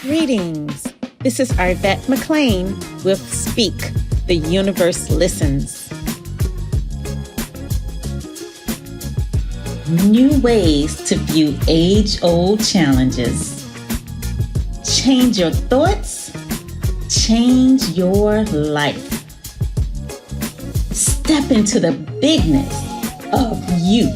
Greetings. This is Arvette McLean with Speak, The Universe Listens. New ways to view age-old challenges. Change your thoughts, change your life. Step into the bigness of you.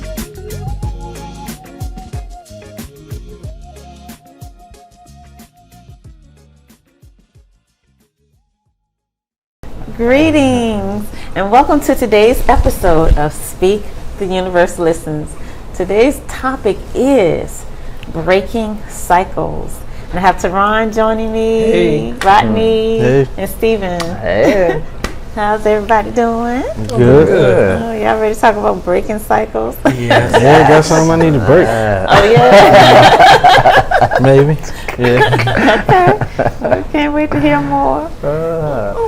Greetings and welcome to today's episode of Speak, The Universe Listens. Today's topic is breaking cycles. And I have Teron joining me, Rodney, and Steven. Hey. How's everybody doing? Good. Oh, y'all ready to talk about breaking cycles? Yes. Yeah, I got something I need to break. Oh, yeah? Maybe. Yeah. Okay. We can't wait to hear more.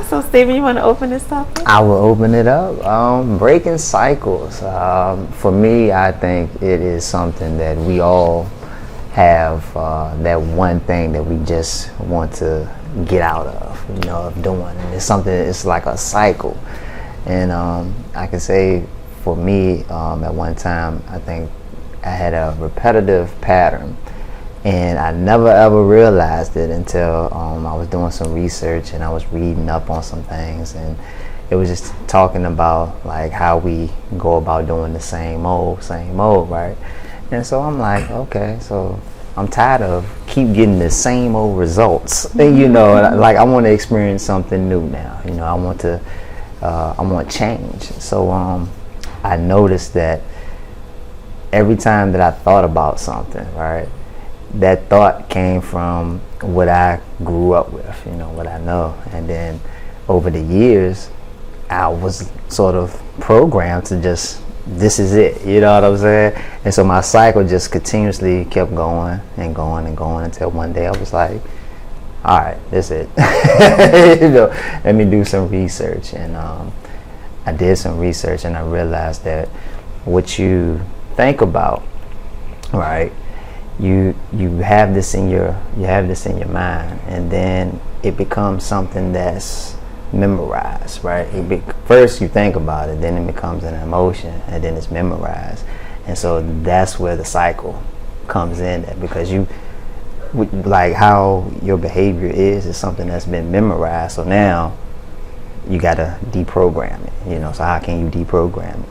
So, Steven, you want to open this topic? I will open it up. Breaking cycles. For me, I think it is something that we all have, that one thing that we just want to get out of doing. And it's something, it's like a cycle. And I can say for me, at one time, I think I had a repetitive pattern. And I never ever realized it until I was doing some research and I was reading up on some things, and it was just talking about like how we go about doing the same old, right? And so I'm like, okay, so I'm tired of keep getting the same old results. And, like I want to experience something new now. I want change. So I noticed that every time that I thought about something, right, that thought came from what I grew up with, what I know. And then over the years, I was sort of programmed to just, this is it, you know what I'm saying? And so my cycle just continuously kept going and going and going until one day I was like, all right, that's it. Let me do some research. And I did some research and I realized that what you think about, right, you have this in your mind, and then it becomes something that's memorized, right? First you think about it, then it becomes an emotion, and then it's memorized. And so that's where the cycle comes in, because you like how your behavior is something that's been memorized. So now you gotta deprogram it, so how can you deprogram it?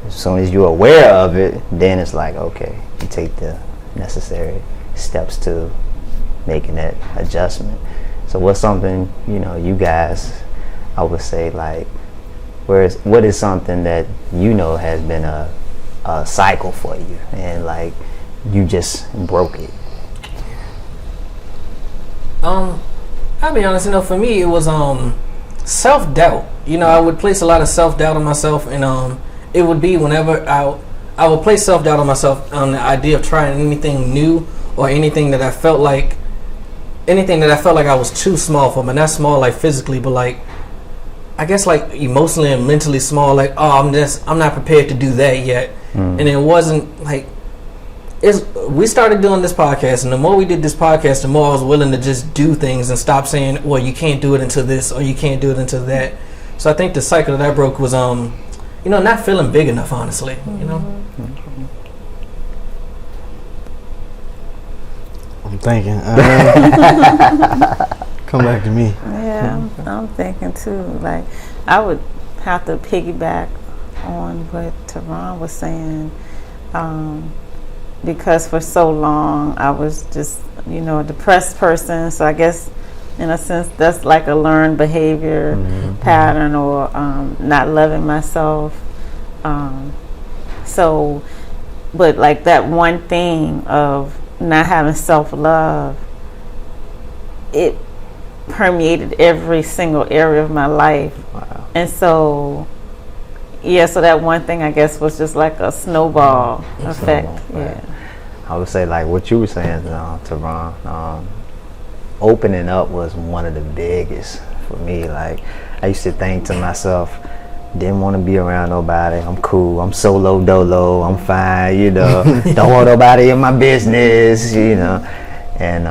As soon as you're aware of it, then it's like, okay, you take the necessary steps to making that adjustment. So what's something, you guys, I would say, like, what is something that has been a cycle for you, and like you just broke it? I'll be honest, for me it was self-doubt. I would place a lot of self-doubt on myself, and it would be whenever I would place self-doubt on myself on the idea of trying anything new or anything that I felt like I was too small for. But not small like physically, but like, I guess like emotionally and mentally small. Like, oh, I'm not prepared to do that yet. And it wasn't like, we started doing this podcast, and the more we did this podcast, the more I was willing to just do things and stop saying, well, you can't do it until this or you can't do it until that. So I think the cycle that I broke was not feeling big enough, honestly. I'm thinking. Come back to me. Yeah, I'm thinking too. Like, I would have to piggyback on what Teron was saying, because for so long I was just, a depressed person. So I guess, in a sense, that's like a learned behavior pattern, or not loving myself. But like that one thing of not having self-love, it permeated every single area of my life. Wow. And so that one thing, I guess, was just like a snowball effect. Right. I would say, like what you were saying, Teron, opening up was one of the biggest for me. Like, I used to think to myself, didn't want to be around nobody. I'm cool. I'm solo dolo. I'm fine. Don't want nobody in my business. And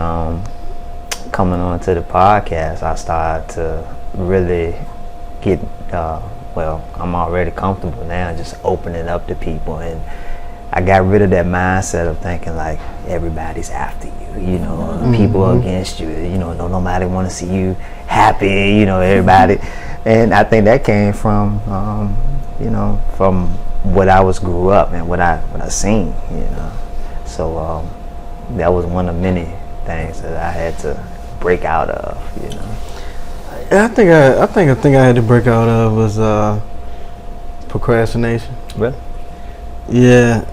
coming on to the podcast, I started to really get, I'm already comfortable now just opening up to people. And I got rid of that mindset of thinking like everybody's after you, you know, people are against you, you know, nobody want to see you happy, you know, everybody. And I think that came from, you know, from what I grew up and what I seen, you know. So that was one of many things that I had to break out of, you know. I think a thing I had to break out of was procrastination. Really? Yeah.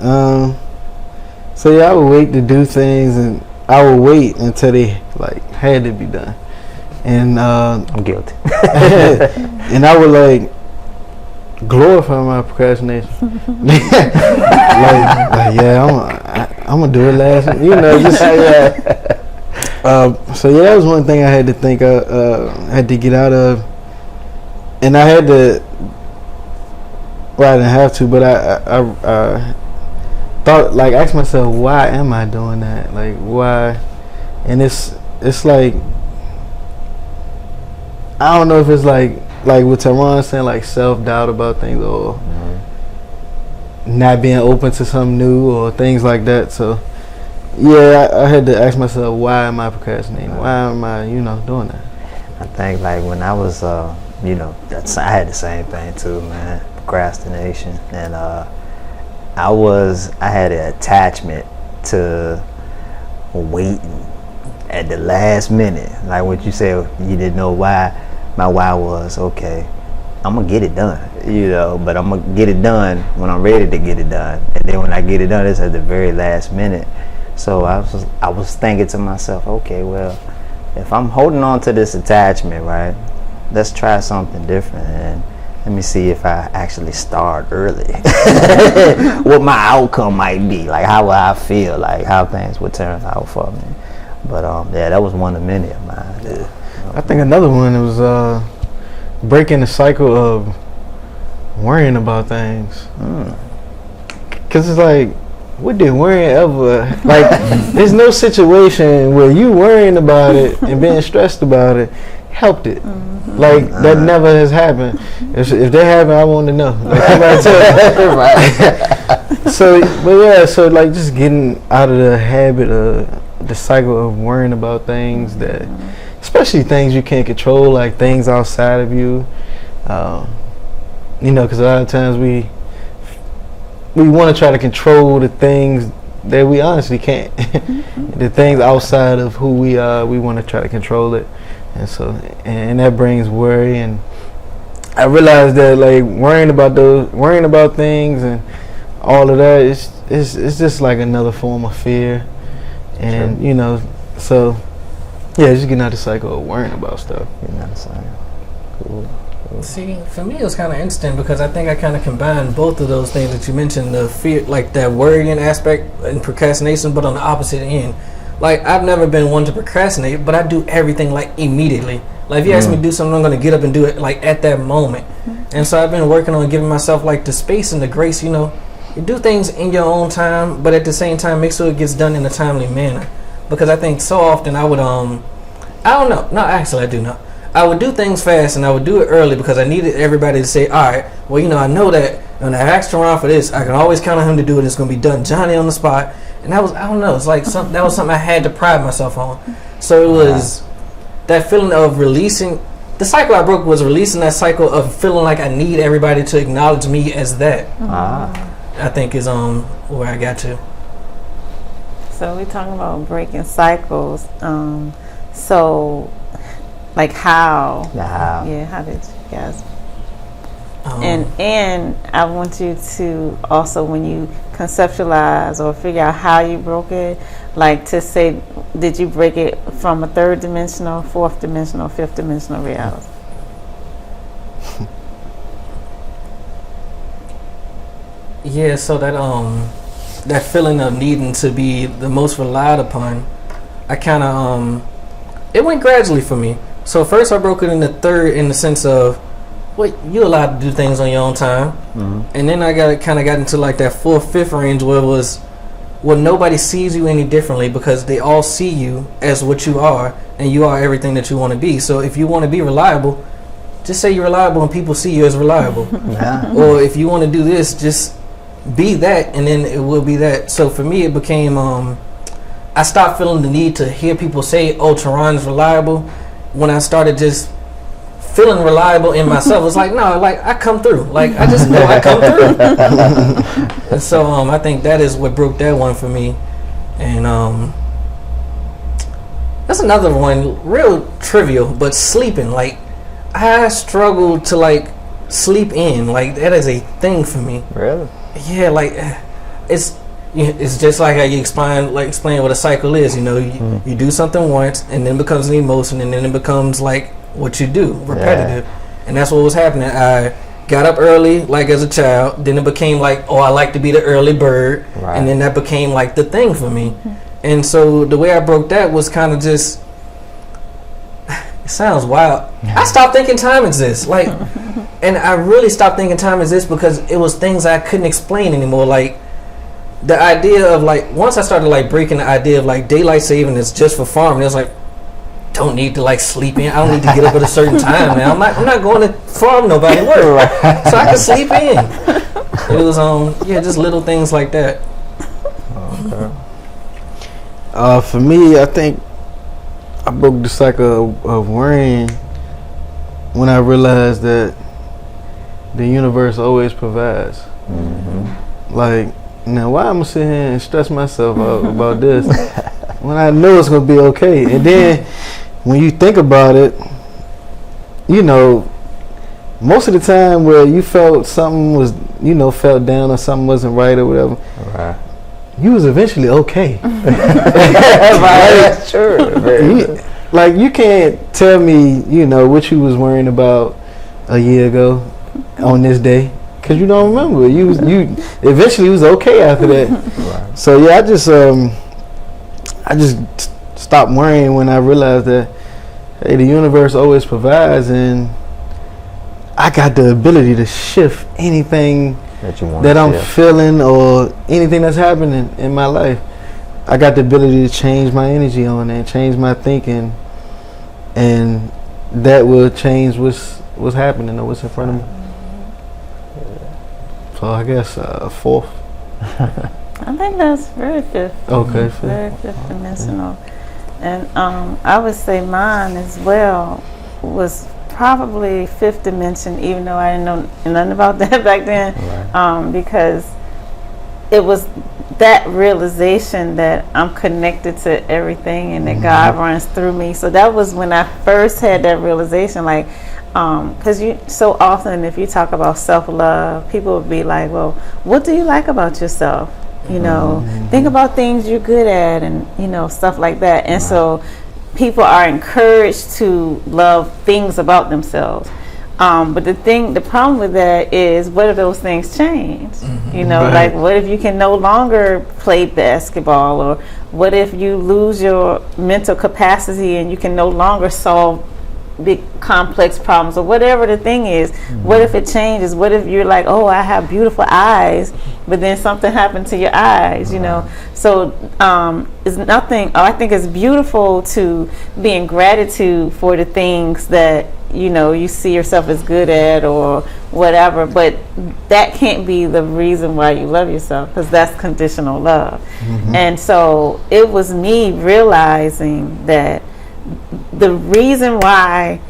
So I would wait to do things, and I would wait until they like had to be done, and I'm guilty. and I would like glorify my procrastination. like yeah, I'm gonna do it last. You know, just yeah. So yeah, that was one thing I had to think of, had to get out of, and I had to. Well, I didn't have to, but I thought, like, asked myself, why am I doing that? Like, why? And it's like, I don't know if it's like what Teron saying, like self-doubt about things, or not being open to something new, or things like that. So yeah, I had to ask myself, why am I procrastinating? Why am I, doing that? I think like when I was, I had the same thing too, man. Procrastination, and I had an attachment to waiting at the last minute. Like what you said, you didn't know why. My why was, okay, I'm gonna get it done, but I'm gonna get it done when I'm ready to get it done. And then when I get it done, it's at the very last minute. So I was thinking to myself, okay, well, if I'm holding on to this attachment, right, let's try something different, and let me see if I actually start early. What my outcome might be, like how will I feel, like how things would turn out for me. But yeah, that was one of many of mine. Yeah. I think another one was breaking the cycle of worrying about things. Cause it's like, what did worrying ever, like, there's no situation where you worrying about it and being stressed about it helped it. Like that never has happened. If that happened, I want to know. Like somebody tell me. So, but yeah, so like just getting out of the habit of the cycle of worrying about things that, especially things you can't control, like things outside of you. Because a lot of times we want to try to control the things that we honestly can't. The things outside of who we are, we want to try to control it. And so, and that brings worry, and I realized that like worrying about things and all of that it's just like another form of fear, and so yeah, just getting out of the cycle of worrying about stuff. Getting out of the cycle. Cool. See, for me, it was kind of interesting because I think I kind of combined both of those things that you mentioned, the fear, like that worrying aspect and procrastination, but on the opposite end. Like, I've never been one to procrastinate, but I do everything, like, immediately. Like, if you ask me to do something, I'm going to get up and do it, like, at that moment. And so I've been working on giving myself, like, the space and the grace, you do things in your own time, but at the same time, make sure it gets done in a timely manner. Because I think so often I would, I don't know. No, actually, I do know. I would do things fast, and I would do it early because I needed everybody to say, all right, well, I know that when I asked Teron for this, I can always count on him to do it. It's going to be done Johnny on the spot. And that was, I don't know, it's like that was something I had to pride myself on. So it was that feeling of releasing. The cycle I broke was releasing that cycle of feeling like I need everybody to acknowledge me as that. I think is where I got to. So we're talking about breaking cycles. So, like how? Yeah, how did you guys? And I want you to also, when you conceptualize or figure out how you broke it, like to say, did you break it from a third dimensional, fourth dimensional, fifth dimensional reality? Yeah, so that feeling of needing to be the most relied upon, I kind of it went gradually for me. So first I broke it in the third, in the sense of, well, you're allowed to do things on your own time. And then I got into like that fourth, fifth range where it was, well, nobody sees you any differently because they all see you as what you are, and you are everything that you want to be. So if you want to be reliable, just say you're reliable and people see you as reliable. Yeah. Or if you want to do this, just be that, and then it will be that. So for me, it became, I stopped feeling the need to hear people say, oh, Teron's reliable. When I started just feeling reliable in myself, it's like, no, like I come through. Like I just know I come through. And so I think that is what broke that one for me. And that's another one, real trivial, but sleeping. Like I struggle to like sleep in. Like that is a thing for me. Really? Yeah, like it's just like how you explain what a cycle is. You know, you do something once, and then it becomes an emotion, and then it becomes like what you do, repetitive. And that's what was happening. I got up early, like as a child. Then it became like, oh, I like to be the early bird, Right. and then that became like the thing for me. And so the way I broke that was kind of just. It sounds wild. I stopped thinking time exists. Like, and I really stopped thinking time exists because it was things I couldn't explain anymore. Like, the idea of like, once I started like breaking the idea of like daylight saving is just for farming, it was like, don't need to like sleep in. I don't need to get up at a certain time, man. I'm not going to farm nobody work. So I can sleep in. It was just little things like that. Okay. For me, I think I broke the cycle of worrying when I realized that the universe always provides. Mm-hmm. Like, now why am I sitting here and stress myself out about this when I know it's gonna be okay? And then when you think about it, you know, most of the time where you felt something was, you know, felt down or something wasn't right or whatever, Right. you was eventually okay. That's true. Like you can't tell me, you know, what you was worrying about a year ago on this day, because you don't remember. You eventually was okay after that. Right. So yeah, I just stopped worrying when I realized that, hey, the universe always provides, and I got the ability to shift anything that I'm feeling or anything that's happening in my life. I got the ability to change my energy on it, change my thinking, and that will change what's happening or what's in front of me. So I guess fourth. I think that's very fifth. Okay, Very fifth dimensional. And I would say mine as well was probably fifth dimension, even though I didn't know nothing about that back then. Right. Because it was that realization that I'm connected to everything and that God runs through me. So that was when I first had that realization, like, because you so often if you talk about self-love, people would be like, well, what do you like about yourself? You know, think about things you're good at and, you know, stuff like that. And so people are encouraged to love things about themselves. But the problem with that is, what if those things change? You know, like what if you can no longer play basketball, or what if you lose your mental capacity and you can no longer solve big complex problems, or whatever the thing is. What if it changes? What if you're like, oh, I have beautiful eyes, but then something happened to your eyes, you know? So it's nothing. I think it's beautiful to be in gratitude for the things that, you know, you see yourself as good at or whatever, but that can't be the reason why you love yourself, because that's conditional love. And so it was me realizing that the reason why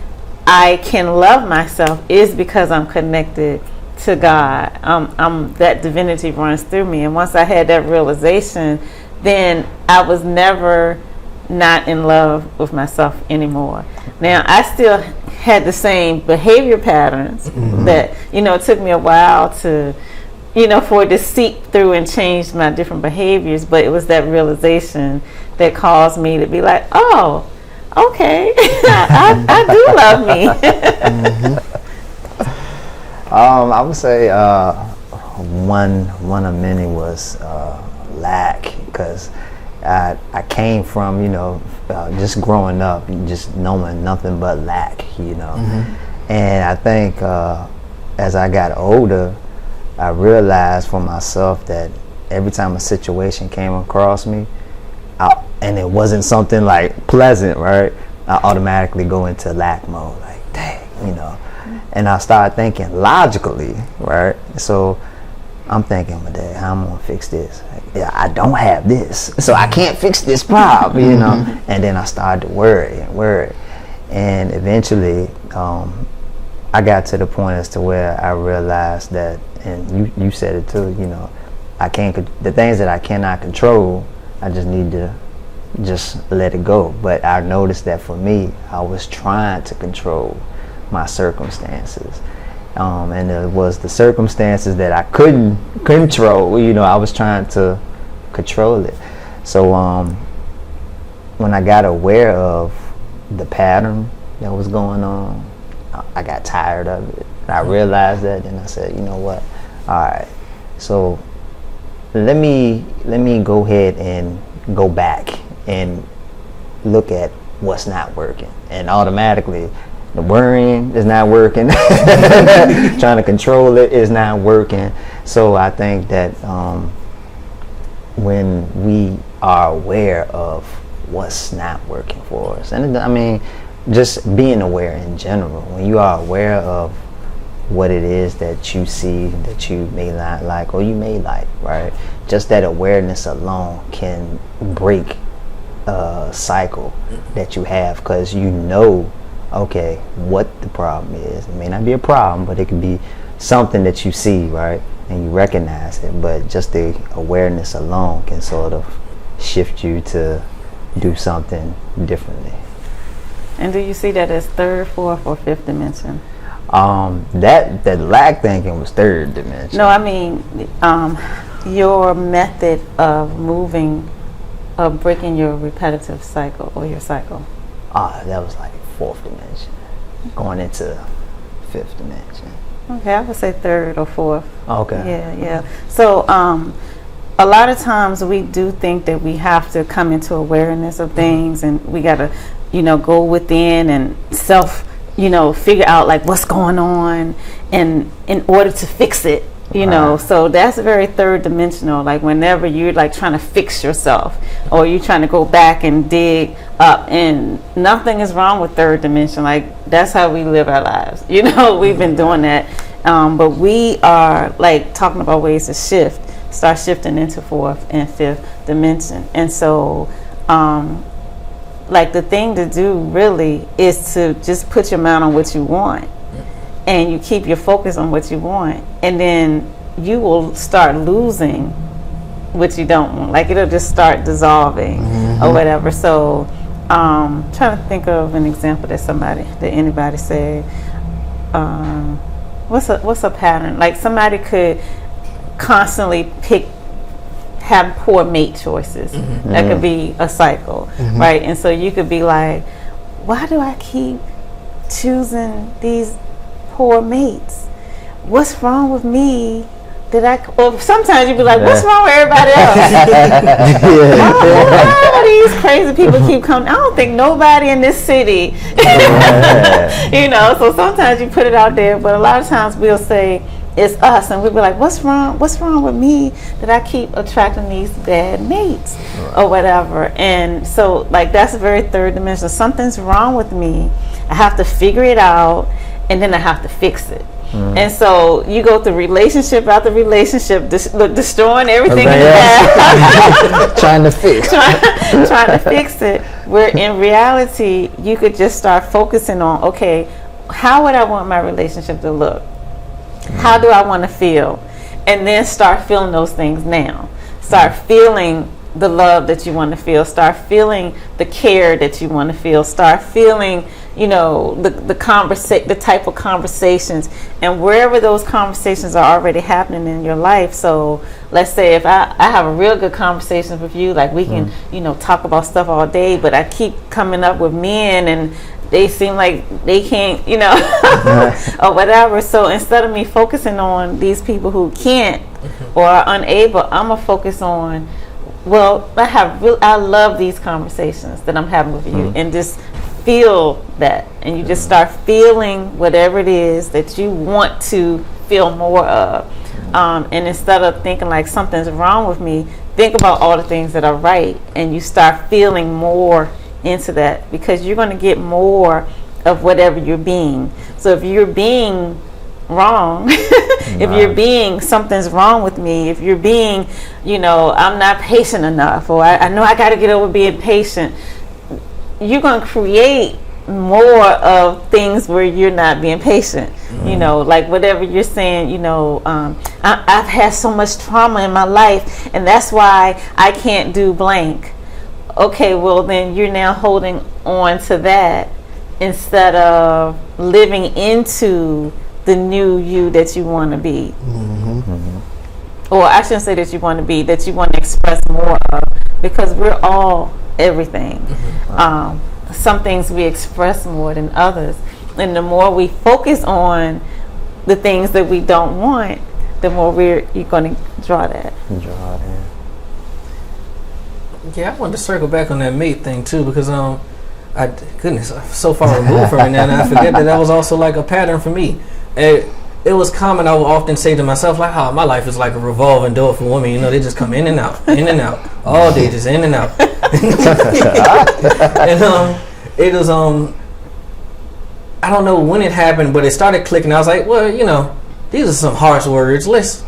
I can love myself is because I'm connected to God. I'm that divinity runs through me. And once I had that realization, then I was never not in love with myself anymore. Now, I still had the same behavior patterns that, you know, it took me a while to, you know, for it to seep through and change my different behaviors, but it was that realization that caused me to be like, oh, okay, I do love me. I would say one of many was lack, because I came from, you know, just growing up, just knowing nothing but lack, you know. And I think as I got older, I realized for myself that every time a situation came across me, and it wasn't something like pleasant, right? I automatically go into lack mode, like, dang, you know. And I start thinking logically, right? So I'm thinking, well, dang, how am I gonna fix this? Like, yeah, I don't have this, so I can't fix this problem, you know. And then I started to worry, and eventually I got to the point as to where I realized that, and you said it too, you know, the things that I cannot control, I just need to just let it go. But I noticed that for me, I was trying to control my circumstances, and it was the circumstances that I couldn't control, you know, I was trying to control it. So when I got aware of the pattern that was going on, I got tired of it. I realized that, and I said, you know what, all right, so let me go ahead and go back and look at what's not working. And automatically the worrying is not working. Trying to control it is not working. So I think that when we are aware of what's not working for us, and I mean just being aware in general, when you are aware of what it is that you see that you may not like or you may like, right? Just that awareness alone can break a cycle that you have, because you know, okay, what the problem is. It may not be a problem, but it could be something that you see, right? And you recognize it, but just the awareness alone can sort of shift you to do something differently. And do you see that as third, fourth, or fifth dimension? That lack thinking was third dimension. No, I mean your method of breaking your repetitive cycle or your cycle. That was like fourth dimension, going into fifth dimension. Okay, I would say third or fourth. Okay. Yeah. So a lot of times we do think that we have to come into awareness of things, and we got to, go within and figure out like what's going on, and in order to fix it. So that's very third dimensional. Like whenever you're like trying to fix yourself, or you're trying to go back and dig up, and nothing is wrong with third dimension. Like that's how we live our lives. We've been doing that, but we are like talking about ways to start shifting into fourth and fifth dimension. And so, like the thing to do really is to just put your mind on what you want. And you keep your focus on what you want, and then you will start losing what you don't want. Like it'll just start dissolving or whatever. So trying to think of an example that anybody said. What's a pattern? Like somebody could constantly have poor mate choices. That could be a cycle, right? And so you could be like, why do I keep choosing these poor mates? What's wrong with me? Or sometimes you'd be like, what's wrong with everybody else? Why do these crazy people keep coming? I don't think nobody in this city. So sometimes you put it out there, but a lot of times we'll say it's us, and we'll be like, what's wrong with me that I keep attracting these bad mates or whatever? And so like that's a very third dimension. Something's wrong with me. I have to figure it out, and then I have to fix it. And so you go through relationship after relationship, destroying everything you have. Trying to fix. trying to fix it. Where in reality, you could just start focusing on, okay, how would I want my relationship to look? How do I want to feel? And then start feeling those things now. Start feeling the love that you want to feel. Start feeling the care that you want to feel. Start feeling the type of conversations, and wherever those conversations are already happening in your life. So let's say if I have a real good conversation with you, like we can talk about stuff all day, but I keep coming up with men and they seem like they can't or whatever. So instead of me focusing on these people who can't or are unable, I'm gonna focus on, well, I love these conversations that I'm having with you, and just feel that, and you just start feeling whatever it is that you want to feel more of. And instead of thinking like something's wrong with me, think about all the things that are right, and you start feeling more into that, because you're going to get more of whatever you're being. So if you're being wrong, if you're being something's wrong with me, if you're being, I'm not patient enough, or I know I got to get over being patient, you're going to create more of things where you're not being patient. Like whatever you're saying, I've had so much trauma in my life, and that's why I can't do blank. Okay, well then you're now holding on to that instead of living into the new you that you want to be. Or I shouldn't say that you want to be, that you want to express more of, because we're all everything. Some things we express more than others, and the more we focus on the things that we don't want, the more you're going to draw that. Yeah, I wanted to circle back on that mate thing too, because I'm so far removed from it now, and I forget that was also like a pattern for me. It was common. I would often say to myself, like, my life is like a revolving door for women. They just come in and out, all day, just in and out. And it was I don't know when it happened, but it started clicking. I was like, well, these are some harsh words. Let's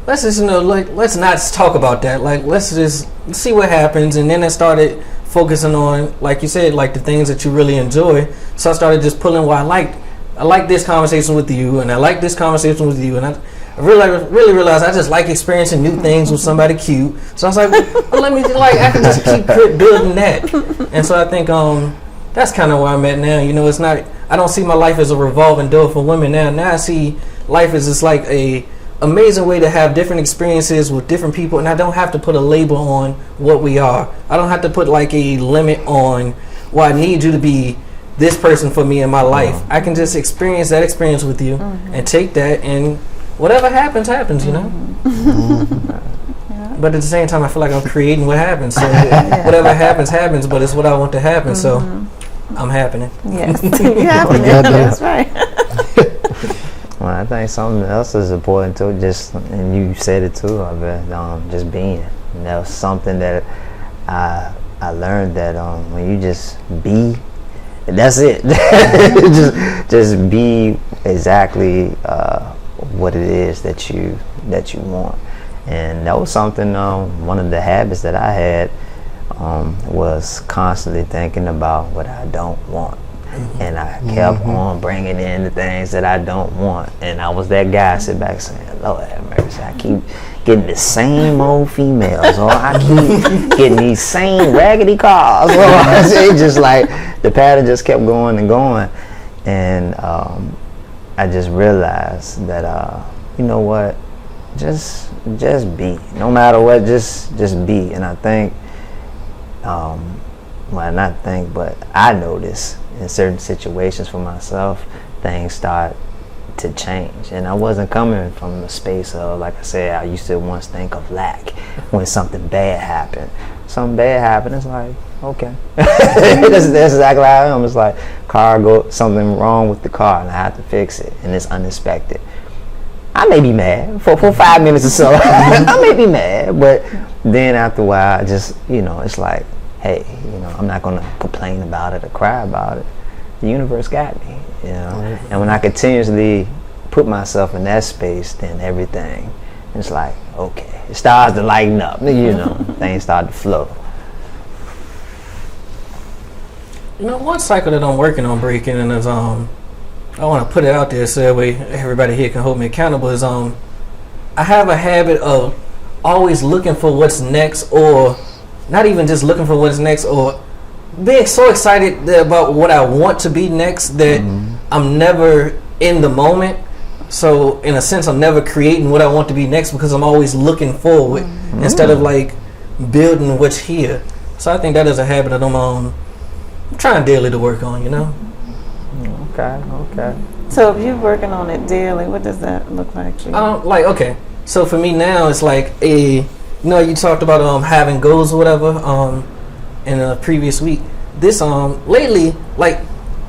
just let's not talk about that. Like, let's just see what happens. And then I started focusing on, like you said, like the things that you really enjoy. So I started just pulling what I liked. I like this conversation with you, and I like this conversation with you, and I really realized I just like experiencing new things with somebody cute. So I was like, well, let me I can just keep building that. And so I think that's kind of where I'm at now. It's not, I don't see my life as a revolving door for women now. Now I see life as just like a amazing way to have different experiences with different people, and I don't have to put a label on what we are. I don't have to put like a limit on, well, I need you to be this person for me in my life. I can just experience that experience with you and take that, and whatever happens. But at the same time, I feel like I'm creating what happens. So whatever happens, but it's what I want to happen. So I'm happening. Yes, you're happening. That's right. Well, I think something else is important too. And you said it too. I bet just being. And that was something that I learned, that when you just be, that's it. just be exactly what it is that you want. And that was something. One of the habits that I had was constantly thinking about what I don't want. And I kept on bringing in the things that I don't want. And I was that guy sit back saying, Lord have mercy, I keep getting the same old females, or I keep getting these same raggedy cars. Or it's just like the pattern just kept going and going. And I just realized that, you know what, just be. No matter what, just be. And I think, well, not think, but I notice in certain situations for myself, things start to change. And I wasn't coming from the space of, like I said, I used to once think of lack when something bad happened. Something bad happened, it's like, okay. that's exactly how I am. It's like, something wrong with the car, and I have to fix it, and it's unexpected. I may be mad for 5 minutes or so. I may be mad, but then after a while, I just, it's like, hey, I'm not going to complain about it or cry about it. The universe got me, And when I continuously put myself in that space, then everything, it's like, okay, it starts to lighten up, things start to flow. One cycle that I'm working on breaking, and is I want to put it out there so that way everybody here can hold me accountable, is I have a habit of always looking for what's next, or not even just looking for what's next, or being so excited about what I want to be next that I'm never in the moment. So in a sense, I'm never creating what I want to be next, because I'm always looking forward instead of like building what's here. So I think that is a habit that I'm trying daily to work on, Okay. So if you're working on it daily, what does that look like for you? Okay. So for me now, it's like you talked about having goals or whatever in a previous week. This lately, like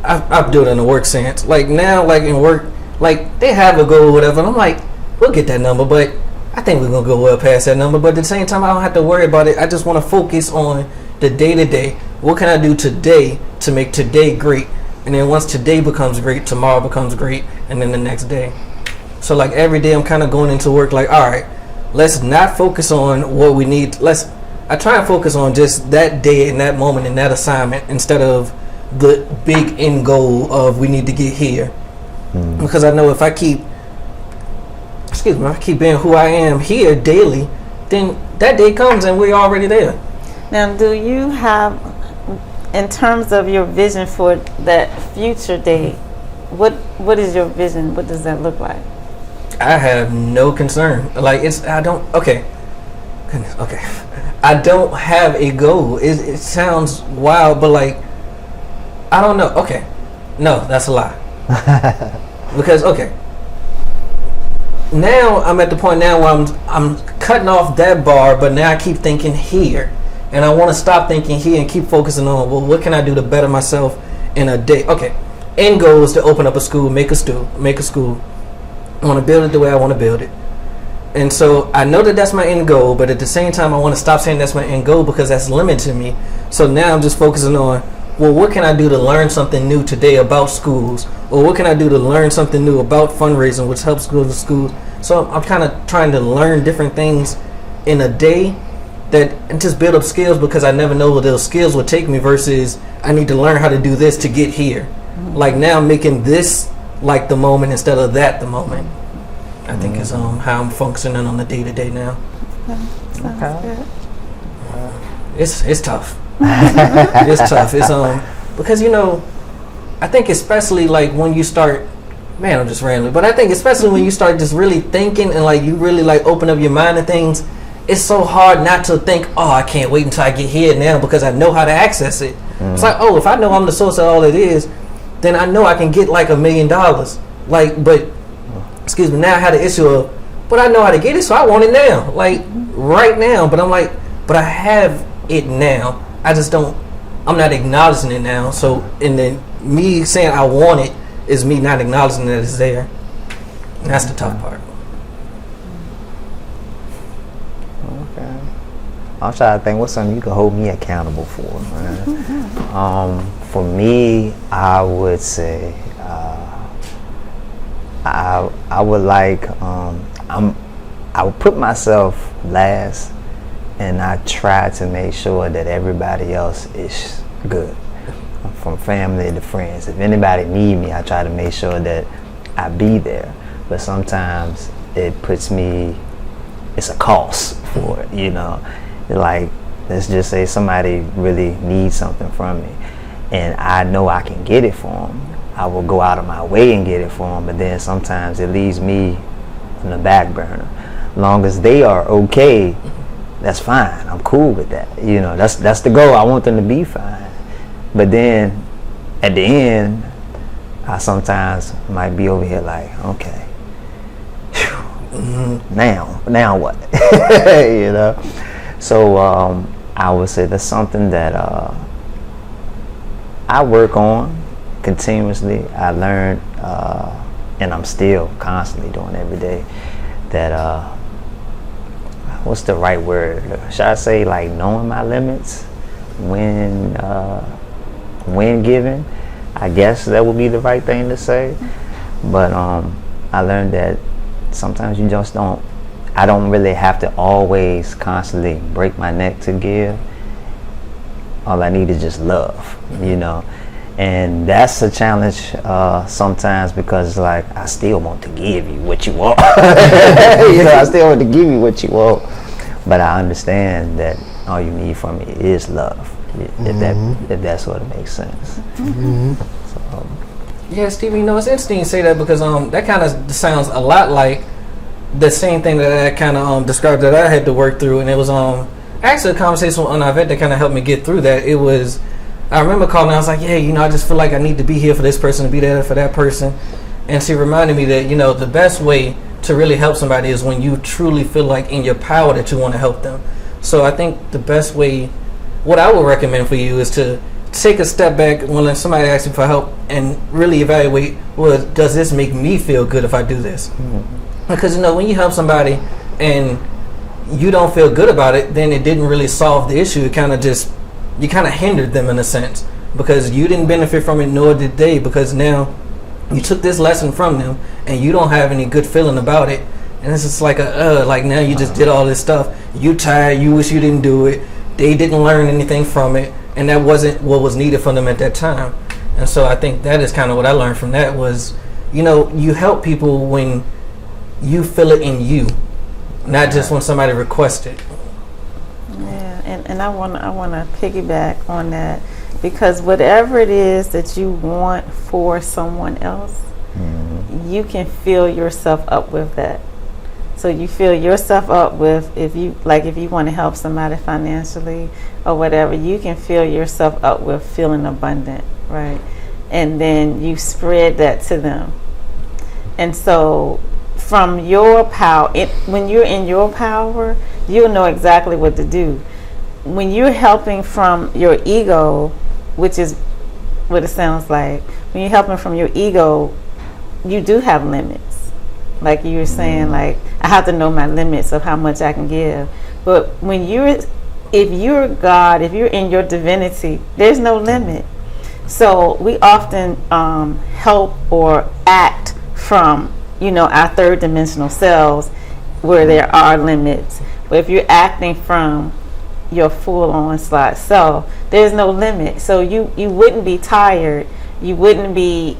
I've done it in a work sense. Like now, like in work, like they have a goal or whatever, and I'm like, we'll get that number, but I think we're gonna go well past that number. But at the same time, I don't have to worry about it. I just want to focus on the day to day. What can I do today to make today great? And then once today becomes great, tomorrow becomes great, and then the next day. So like every day, I'm kind of going into work like, all right, let's not focus on what we need. I try and focus on just that day and that moment and that assignment instead of the big end goal of we need to get here. Because I know if I keep being who I am here daily, then that day comes and we're already there. Now, do you have, in terms of your vision for that future day, what is your vision? What does that look like? I have no concern. Like I don't have a goal. It sounds wild, but like, I don't know. Okay. No, that's a lie. Because, now I'm at the point now where I'm cutting off that bar, but now I keep thinking here. And I want to stop thinking here and keep focusing on, well, what can I do to better myself in a day? Okay. End goal is to open up a school, make a school. I want to build it the way I want to build it. And so I know that that's my end goal, but at the same time, I want to stop saying that's my end goal because that's limiting me. So now I'm just focusing on, well, what can I do to learn something new today about schools? Or what can I do to learn something new about fundraising, which helps go to school? So I'm kind of trying to learn different things in a day and just build up skills because I never know where those skills will take me versus I need to learn how to do this to get here. Like now I'm making this like the moment instead of that the moment. I think is how I'm functioning on the day to day now. Okay. It's tough. It's tough. It's because I think especially like when you start, man, I'm just rambling, but I think especially when you start just really thinking and like you really like open up your mind to things, it's so hard not to think, oh, I can't wait until I get here now because I know how to access it. It's like, oh, if I know I'm the source of all it is, then I know I can get like $1 million. Like, but excuse me, now I had the issue of, but I know how to get it, so I want it now, like right now. But I'm like, but I have it now. I just don't. I'm not acknowledging it now. So, and then me saying I want it is me not acknowledging that it's there. And that's the tough part. Okay. I'm trying to think what's something you can hold me accountable for, man. For me, I would say I would like I would put myself last, and I try to make sure that everybody else is good, from family to friends. If anybody need me, I try to make sure that I be there. But sometimes it puts me, it's a cost for it, Like, let's just say somebody really needs something from me, and I know I can get it for them. I will go out of my way and get it for them, but then sometimes it leaves me on the back burner. Long as they are okay, that's fine. I'm cool with that. That's the goal. I want them to be fine. But then at the end, I sometimes might be over here like, okay, now what? So I would say that's something that I work on continuously. I learned, and I'm still constantly doing every day, that what's the right word? Should I say like knowing my limits when giving? I guess that would be the right thing to say. But I learned that sometimes you just don't. I don't really have to always constantly break my neck to give. All I need is just love, And that's a challenge sometimes because, like, I still want to give you what you want. I still want to give you what you want. But I understand that all you need from me is love, if that sort of makes sense. So, yeah, Stevie, it's interesting you say that because that kind of sounds a lot like the same thing that I kind of described that I had to work through. And it was actually a conversation with Anavette that kind of helped me get through that. It was, I remember calling, I was like, yeah, I just feel like I need to be here for this person, to be there for that person. And she reminded me that, the best way to really help somebody is when you truly feel like in your power that you want to help them. So I think the best way, what I would recommend for you is to take a step back when somebody asks you for help and really evaluate, well, does this make me feel good if I do this? Because when you help somebody and you don't feel good about it, then it didn't really solve the issue. It kind of you kind of hindered them in a sense, because you didn't benefit from it, nor did they, because now you took this lesson from them and you don't have any good feeling about it. And it's just like like now you just did all this stuff. You tired, you wish you didn't do it. They didn't learn anything from it, and that wasn't what was needed from them at that time. And so I think that is kind of what I learned from that was, you help people when you feel it in you, not just when somebody requests it. Yeah, and I want to piggyback on that, because whatever it is that you want for someone else, you can fill yourself up with that. So you fill yourself up with, if you want to help somebody financially or whatever, you can fill yourself up with feeling abundant, right? And then you spread that to them. And so from your power, when you're in your power, you'll know exactly what to do. When you're helping from your ego, which is what it sounds like, when you're helping from your ego, you do have limits. Like you were saying, like, I have to know my limits of how much I can give. But if you're God, if you're in your divinity, there's no limit. So we often help or act from, our third dimensional selves, where there are limits. But if you're acting from your full onslaught self, there's no limit. So you wouldn't be tired. You wouldn't be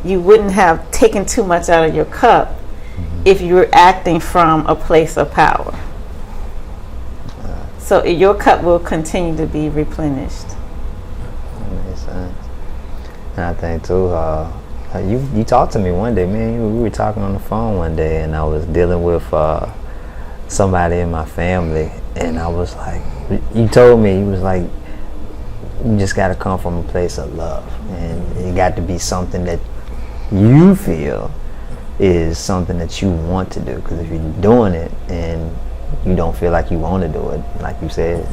you wouldn't have taken too much out of your cup if you're acting from a place of power. So your cup will continue to be replenished. That makes sense. And I think too, you talked to me one day, man. We were talking on the phone one day, and I was dealing with somebody in my family, and I was like, you told me, you was like, you just got to come from a place of love, and it got to be something that you feel is something that you want to do. Because if you're doing it and you don't feel like you want to do it, like you said,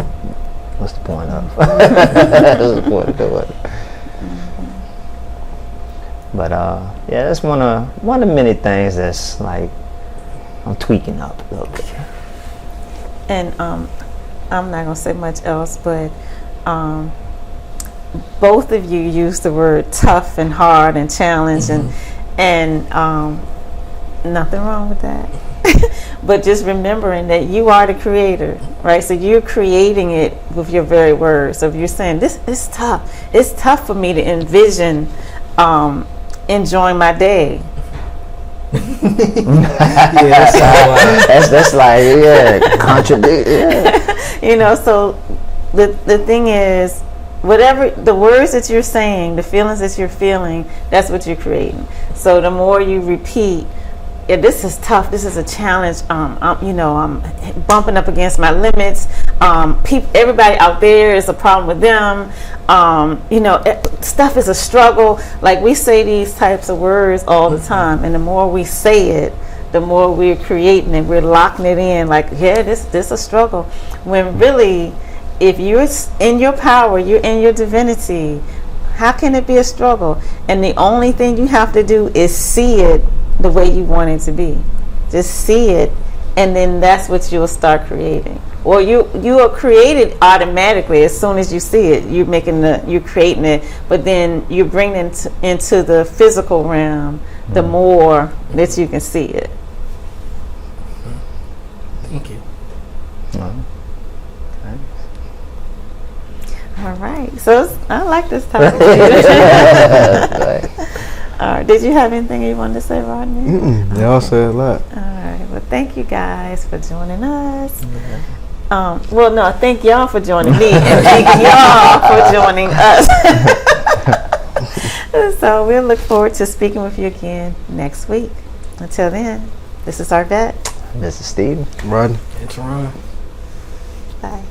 what's the point of? What's the point of doing it? But yeah, that's one of many things that's like I'm tweaking up a little bit. And I'm not gonna say much else, but both of you use the word tough and hard and challenge, and nothing wrong with that. But just remembering that you are the creator, right? So you're creating it with your very words. So if you're saying this is tough, it's tough for me to envision enjoying my day. That's like contradict. Yeah. So the thing is, whatever the words that you're saying, the feelings that you're feeling, that's what you're creating. So the more you repeat, yeah, this is tough, this is a challenge, I'm bumping up against my limits, everybody out there is a problem with them, stuff is a struggle. Like, we say these types of words all the time, and the more we say it, the more we're creating it, we're locking it in, like, yeah, this is a struggle. When really, if you're in your power, you're in your divinity, how can it be a struggle? And the only thing you have to do is see it the way you want it to be. Just see it, and then that's what you'll start creating. Or you are created automatically as soon as you see it. You're creating it, but then you bring it into the physical realm the more that you can see it. Thank you. All right, so I like this topic. All right, did you have anything you wanted to say, Rodney? Y'all said a lot. All right, well, thank you guys for joining us. Thank y'all for joining me, and thank y'all for joining us. So we'll look forward to speaking with you again next week. Until then, this is Arvette. This is Steve. Rodney. It's Ron. Bye.